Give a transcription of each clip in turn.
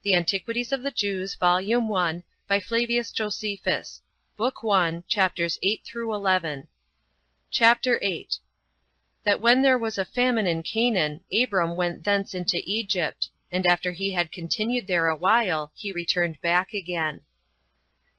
The Antiquities of the Jews, Volume 1, by Flavius Josephus, Book 1, chapters 8 through 11. Chapter 8. That when there was a famine in Canaan, Abram went thence into Egypt, and after he had continued there a while, he returned back again.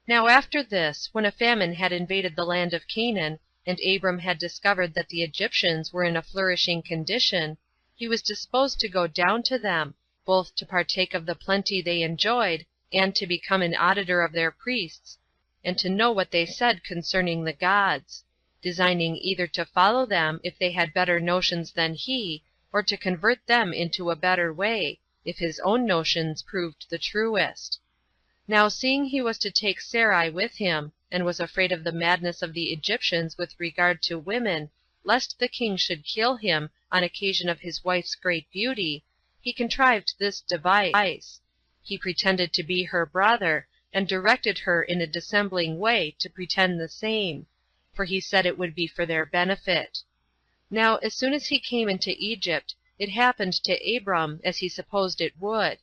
Now after this, when a famine had invaded the land of Canaan, and Abram had discovered that the Egyptians were in a flourishing condition, he was disposed to go down to them, both to partake of the plenty they enjoyed, and to become an auditor of their priests, and to know what they said concerning the gods; designing either to follow them, if they had better notions than he, or to convert them into a better way, if his own notions proved the truest. Now seeing he was to take Sarai with him, and was afraid of the madness of the Egyptians with regard to women, lest the king should kill him on occasion of his wife's great beauty, he contrived this device. He pretended to be her brother, and directed her in a dissembling way to pretend the same, for he said it would be for their benefit. Now as soon as he came into Egypt, it happened to Abram as he supposed it would,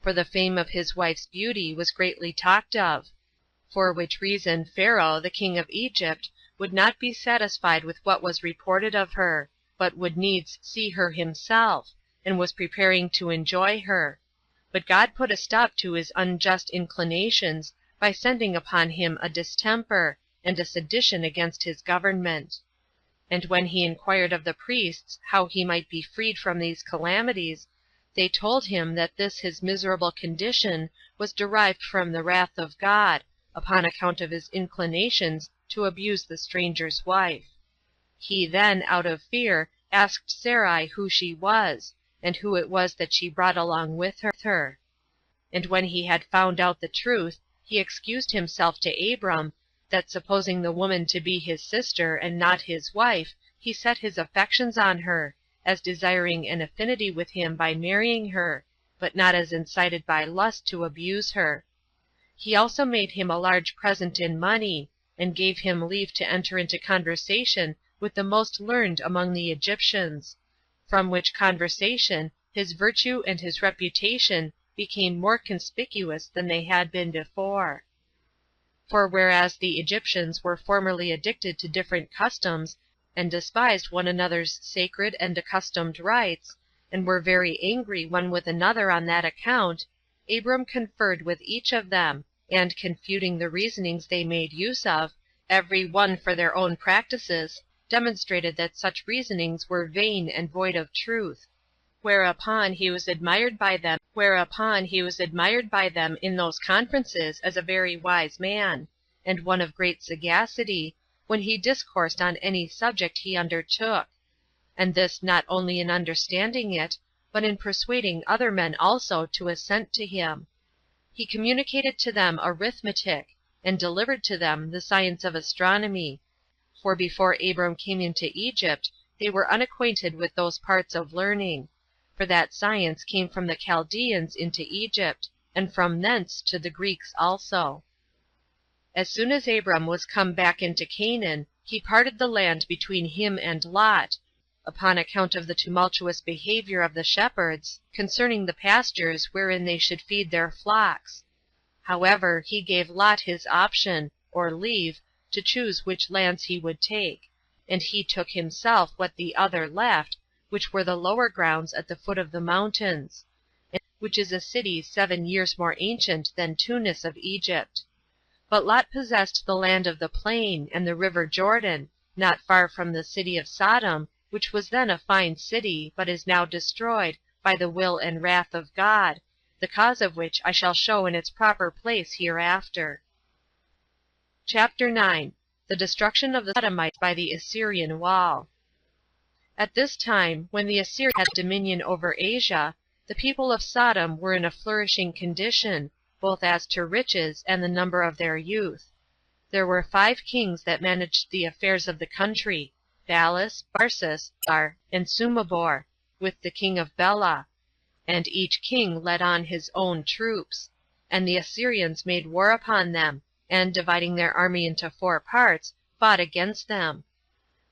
for the fame of his wife's beauty was greatly talked of; for which reason Pharaoh, the king of Egypt, would not be satisfied with what was reported of her, but would needs see her himself, and was preparing to enjoy her. But God put a stop to his unjust inclinations by sending upon him a distemper, and a sedition against his government. And when he inquired of the priests how he might be freed from these calamities, they told him that this his miserable condition was derived from the wrath of God, upon account of his inclinations to abuse the stranger's wife. He then, out of fear, asked Sarai who she was, and who it was that she brought along with her. And when he had found out the truth, he excused himself to Abram, that supposing the woman to be his sister, and not his wife, he set his affections on her, as desiring an affinity with him by marrying her, but not as incited by lust to abuse her. He also made him a large present in money, and gave him leave to enter into conversation with the most learned among the Egyptians; from which conversation his virtue and his reputation became more conspicuous than they had been before. For whereas the Egyptians were formerly addicted to different customs, and despised one another's sacred and accustomed rites, and were very angry one with another on that account, Abram conferred with each of them, and confuting the reasonings they made use of, every one for their own practices, demonstrated that such reasonings were vain and void of truth, whereupon he was admired by them in those conferences as a very wise man, and one of great sagacity, when he discoursed on any subject he undertook, and this not only in understanding it, but in persuading other men also to assent to him. He communicated to them arithmetic, and delivered to them the science of astronomy, for before Abram came into Egypt they were unacquainted with those parts of learning, for that science came from the Chaldeans into Egypt, and from thence to the Greeks also. As soon as Abram was come back into Canaan, he parted the land between him and Lot, upon account of the tumultuous behavior of the shepherds concerning the pastures wherein they should feed their flocks. However, he gave Lot his option, or leave, to choose which lands he would take, and he took himself what the other left, which were the lower grounds at the foot of the mountains, which is a city 7 years more ancient than Tunis of Egypt. But Lot possessed the land of the plain, and the river Jordan, not far from the city of Sodom, which was then a fine city, but is now destroyed by the will and wrath of God, the cause of which I shall show in its proper place hereafter. Chapter 9. The destruction of the Sodomites by the Assyrian wall. At this time, when the Assyrians had dominion over Asia, the people of Sodom were in a flourishing condition, both as to riches and the number of their youth. There were 5 kings that managed the affairs of the country, Balus, Barsus, and Sumabor, with the king of Bela, and each king led on his own troops, and the Assyrians made war upon them, and dividing their army into 4 parts, fought against them.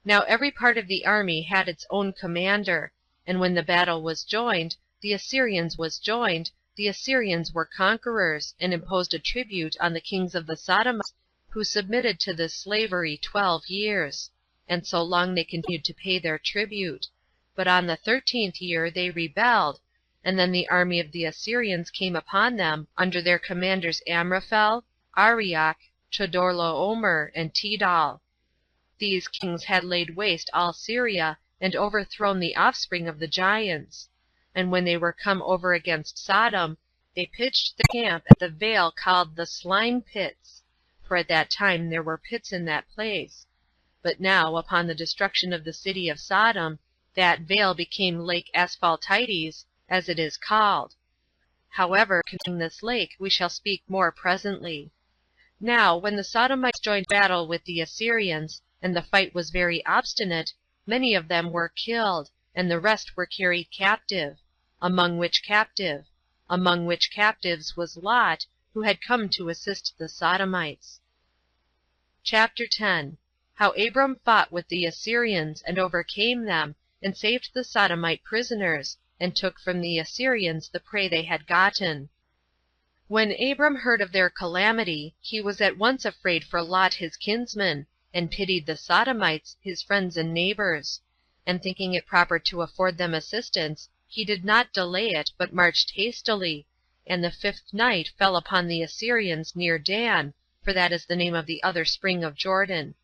Now every part of the army had its own commander, and when the battle was joined, the Assyrians was joined, the Assyrians were conquerors, and imposed a tribute on the kings of the Sodomites, who submitted to this slavery 12 years; and so long they continued to pay their tribute. But on the 13th year they rebelled, and then the army of the Assyrians came upon them, under their commanders Amraphel, Arioch, Chedorlaomer, and Tidal. These kings had laid waste all Syria, and overthrown the offspring of the giants. And when they were come over against Sodom, they pitched their camp at the vale called the Slime Pits, for at that time there were pits in that place. But now, upon the destruction of the city of Sodom, that vale became Lake Asphaltites, as it is called. However, concerning this lake we shall speak more presently. Now, when the Sodomites joined battle with the Assyrians, and the fight was very obstinate, many of them were killed, and the rest were carried captive; among which captives was Lot, who had come to assist the Sodomites. CHAPTER 10. How Abram fought with the Assyrians, and overcame them, and saved the Sodomite prisoners, and took from the Assyrians the prey they had gotten. When Abram heard of their calamity, he was at once afraid for Lot his kinsman, and pitied the Sodomites, his friends and neighbors; and thinking it proper to afford them assistance, he did not delay it, but marched hastily, and the 5th night fell upon the Assyrians near Dan, for that is the name of the other spring of Jordan.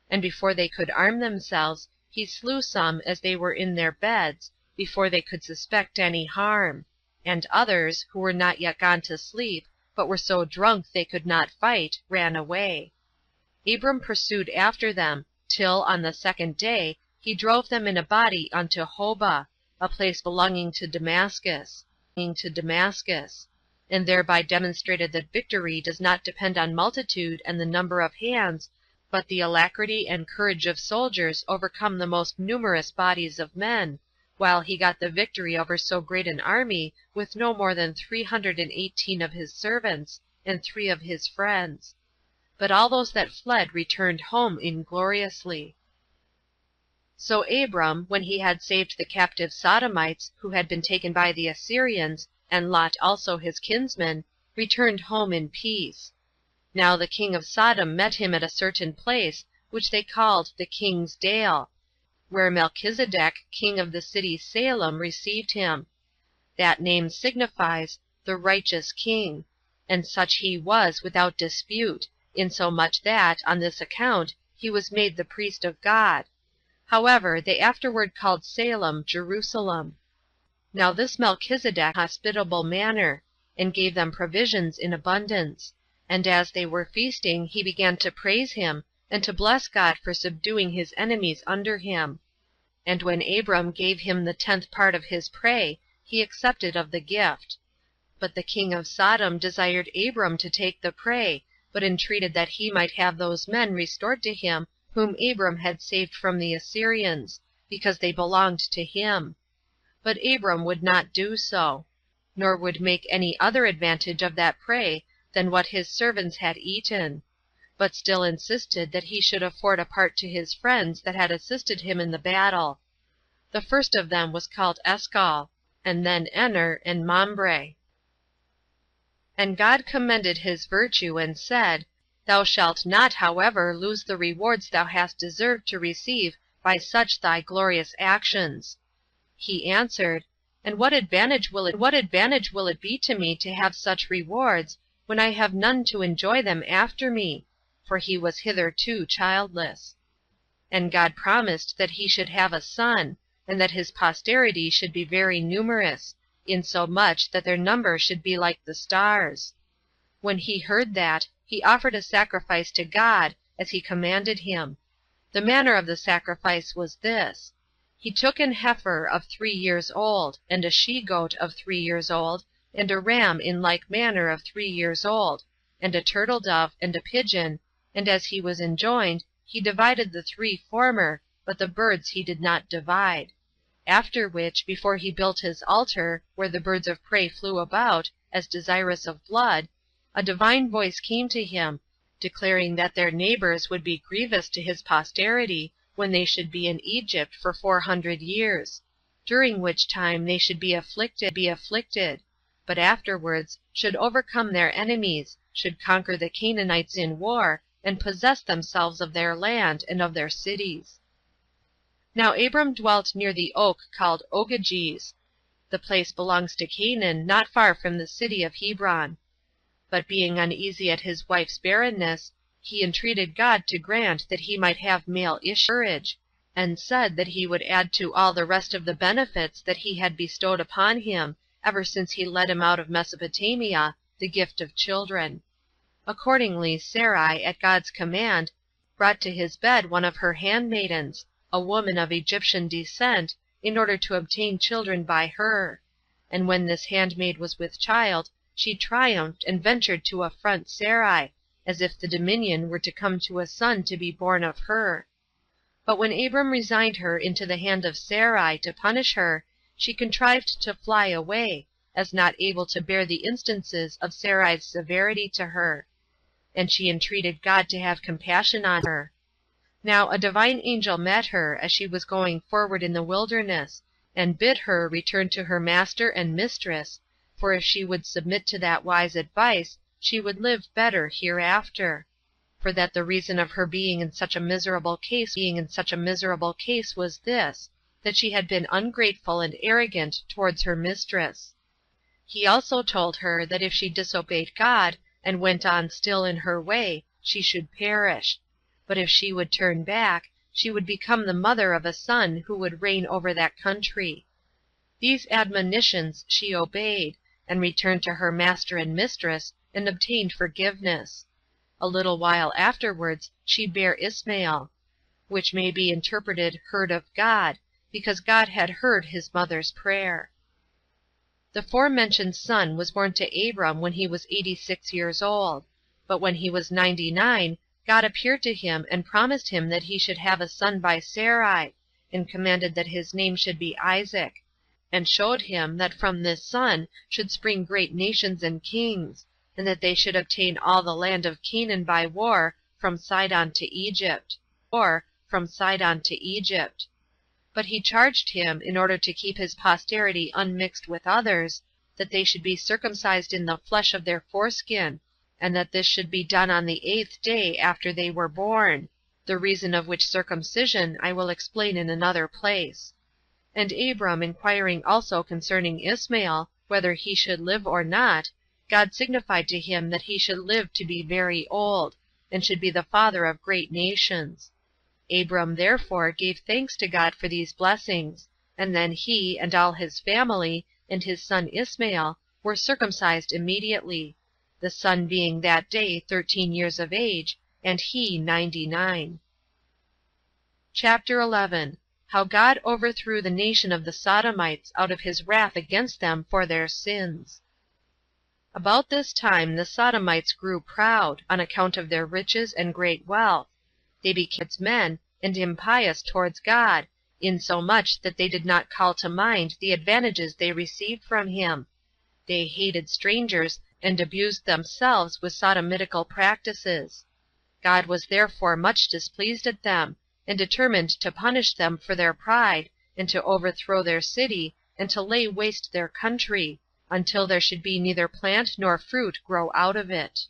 And before they could arm themselves, he slew some as they were in their beds, before they could suspect any harm; and others, who were not yet gone to sleep, but were so drunk they could not fight, ran away. Abram pursued after them, till, on the 2nd day, he drove them in a body unto Hobah, a place belonging to Damascus, and thereby demonstrated that victory does not depend on multitude and the number of hands, but the alacrity and courage of soldiers overcome the most numerous bodies of men, while he got the victory over so great an army with no more than 318 of his servants, and 3 of his friends. But all those that fled returned home ingloriously. So Abram, when he had saved the captive Sodomites, who had been taken by the Assyrians, and Lot also his kinsman, returned home in peace. Now the king of Sodom met him at a certain place, which they called the King's Dale, where Melchizedek, king of the city Salem, received him. That name signifies the righteous king, and such he was without dispute, insomuch that, on this account, he was made the priest of God. However, they afterward called Salem Jerusalem. Now this Melchizedek hospitable manner, and gave them provisions in abundance; and as they were feasting, he began to praise him, and to bless God for subduing his enemies under him. And when Abram gave him the 10th part of his prey, he accepted of the gift. But the king of Sodom desired Abram to take the prey, but entreated that he might have those men restored to him whom Abram had saved from the Assyrians, because they belonged to him. But Abram would not do so, nor would make any other advantage of that prey than what his servants had eaten, but still insisted that he should afford a part to his friends that had assisted him in the battle. The first of them was called Escol, and then Ener and Mambre. And God commended his virtue, and said, Thou shalt not, however, lose the rewards thou hast deserved to receive by such thy glorious actions. He answered, And what advantage will it be to me to have such rewards, when I have none to enjoy them after me? For he was hitherto childless. And God promised that he should have a son, and that his posterity should be very numerous, insomuch that their number should be like the stars. When he heard that, he offered a sacrifice to God, as he commanded him. The manner of the sacrifice was this: He took an heifer of 3 years old, and a she-goat of 3 years old, and a ram in like manner of 3 years old, and a turtle-dove, and a pigeon, and as he was enjoined, he divided the 3 former, but the birds he did not divide. After which, before he built his altar, where the birds of prey flew about, as desirous of blood, a divine voice came to him, declaring that their neighbors would be grievous to his posterity when they should be in Egypt for 400 years, during which time they should be afflicted, but afterwards should overcome their enemies, should conquer the Canaanites in war, and possess themselves of their land and of their cities. Now Abram dwelt near the oak called Ogages. The place belongs to Canaan, not far from the city of Hebron. But being uneasy at his wife's barrenness, he entreated God to grant that he might have male issuage, and said that he would add to all the rest of the benefits that he had bestowed upon him, ever since he led him out of Mesopotamia, the gift of children. Accordingly Sarai, at God's command, brought to his bed one of her handmaidens, a woman of Egyptian descent, in order to obtain children by her. And when this handmaid was with child, she triumphed and ventured to affront Sarai, as if the dominion were to come to a son to be born of her. But when Abram resigned her into the hand of Sarai to punish her, she contrived to fly away, as not able to bear the instances of Sarai's severity to her. And she entreated God to have compassion on her. Now a divine angel met her as she was going forward in the wilderness, and bid her return to her master and mistress, for if she would submit to that wise advice, she would live better hereafter. For that the reason of her being in such a miserable case was this, that she had been ungrateful and arrogant towards her mistress. He also told her that if she disobeyed God, and went on still in her way, she should perish; but if she would turn back, she would become the mother of a son who would reign over that country. These admonitions she obeyed, and returned to her master and mistress, and obtained forgiveness. A little while afterwards she bare Ismael, which may be interpreted heard of God, because God had heard his mother's prayer. The forementioned son was born to Abram when he was 86 years old, but when he was 99, God appeared to him and promised him that he should have a son by Sarai, and commanded that his name should be Isaac, and showed him that from this son should spring great nations and kings, and that they should obtain all the land of Canaan by war from Sidon to Egypt. But he charged him, in order to keep his posterity unmixed with others, that they should be circumcised in the flesh of their foreskin, and that this should be done on the 8th day after they were born, the reason of which circumcision I will explain in another place. And Abram inquiring also concerning Ismael, whether he should live or not, God signified to him that he should live to be very old, and should be the father of great nations. Abram therefore gave thanks to God for these blessings, and then he, and all his family, and his son Ismael, were circumcised immediately, the son being that day 13 years of age, and he 99. Chapter 11. How God overthrew the nation of the Sodomites out of his wrath against them for their sins. About this time the Sodomites grew proud, on account of their riches and great wealth. They became men, and impious towards God, insomuch that they did not call to mind the advantages they received from him. They hated strangers, and abused themselves with sodomitical practices. God was therefore much displeased at them, and determined to punish them for their pride, and to overthrow their city, and to lay waste their country, until there should be neither plant nor fruit grow out of it.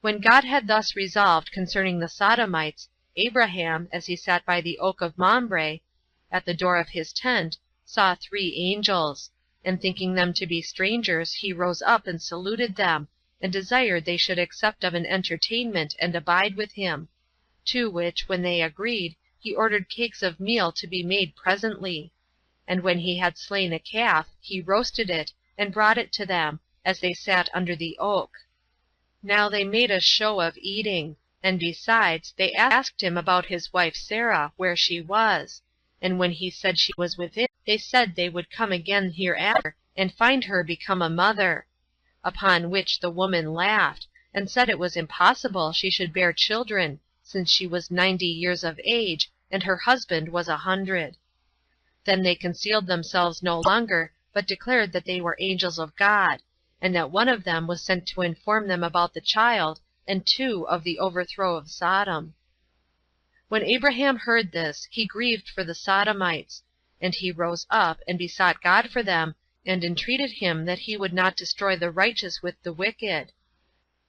When God had thus resolved concerning the Sodomites, Abraham, as he sat by the oak of Mamre, at the door of his tent, saw 3 angels, and thinking them to be strangers, he rose up and saluted them, and desired they should accept of an entertainment and abide with him; to which, when they agreed, he ordered cakes of meal to be made presently. And when he had slain a calf, he roasted it, and brought it to them, as they sat under the oak. Now they made a show of eating, and besides, they asked him about his wife Sarah, where she was; and when he said she was within, they said they would come again hereafter, and find her become a mother. Upon which the woman laughed, and said it was impossible she should bear children, since she was 90 years of age, and her husband was 100. Then they concealed themselves no longer, but declared that they were angels of God, and that one of them was sent to inform them about the child, and 2 of the overthrow of Sodom. When Abraham heard this, he grieved for the Sodomites, and he rose up, and besought God for them, and entreated him that he would not destroy the righteous with the wicked.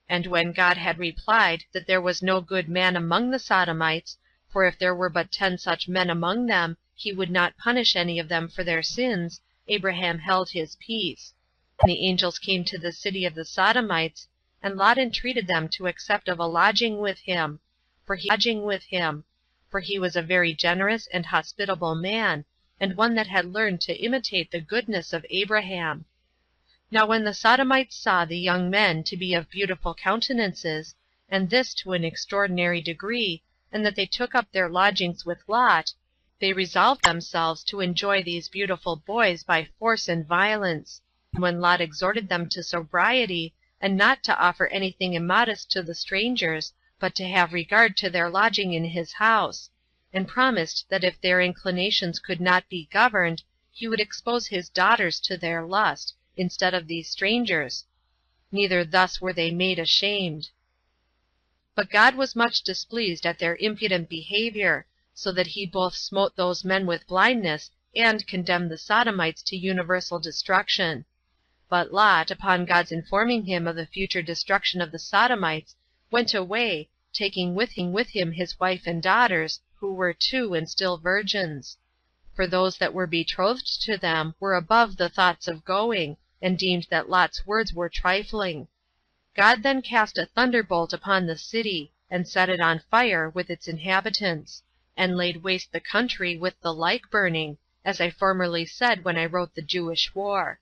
And when God had replied that there was no good man among the Sodomites, for if there were but 10 such men among them, he would not punish any of them for their sins, Abraham held his peace. And the angels came to the city of the Sodomites, and Lot entreated them to accept of a lodging with him, for he was a very generous and hospitable man, and one that had learned to imitate the goodness of Abraham. Now when the Sodomites saw the young men to be of beautiful countenances, and this to an extraordinary degree, and that they took up their lodgings with Lot, they resolved themselves to enjoy these beautiful boys by force and violence, when Lot exhorted them to sobriety, and not to offer anything immodest to the strangers, but to have regard to their lodging in his house, and promised that if their inclinations could not be governed, he would expose his daughters to their lust, instead of these strangers. Neither thus were they made ashamed. But God was much displeased at their impudent behavior, so that he both smote those men with blindness, and condemned the Sodomites to universal destruction. But Lot, upon God's informing him of the future destruction of the Sodomites, went away, taking with him his wife and daughters, who were 2 and still virgins. For those that were betrothed to them were above the thoughts of going, and deemed that Lot's words were trifling. God then cast a thunderbolt upon the city, and set it on fire with its inhabitants, and laid waste the country with the like burning, as I formerly said when I wrote the Jewish war.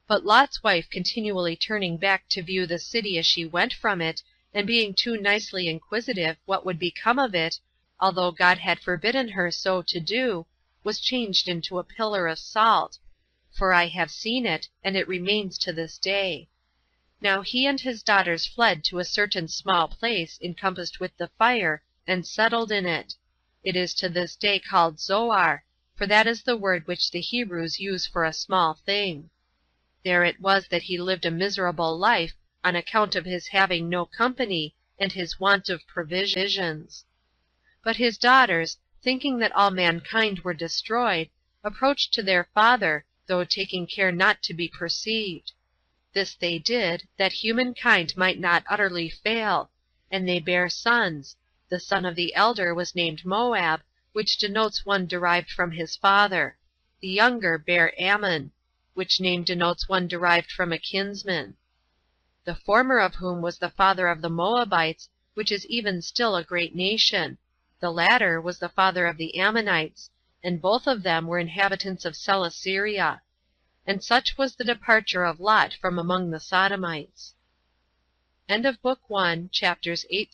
But Lot's wife continually turning back to view the city as she went from it, and being too nicely inquisitive what would become of it, although God had forbidden her so to do, was changed into a pillar of salt; for I have seen it, and it remains to this day. Now he and his daughters fled to a certain small place encompassed with the fire, and settled in it. It is to this day called Zoar, for that is the word which the Hebrews use for a small thing. There it was that he lived a miserable life, on account of his having no company, and his want of provisions. But his daughters, thinking that all mankind were destroyed, approached to their father, though taking care not to be perceived. This they did, that humankind might not utterly fail, and they bare sons. The son of the elder was named Moab, which denotes one derived from his father. The younger bare Ammon, which name denotes one derived from a kinsman. The former of whom was the father of the Moabites, which is even still a great nation. The latter was the father of the Ammonites, and both of them were inhabitants of Celesyria. And such was the departure of Lot from among the Sodomites. End of Book 1, chapters 8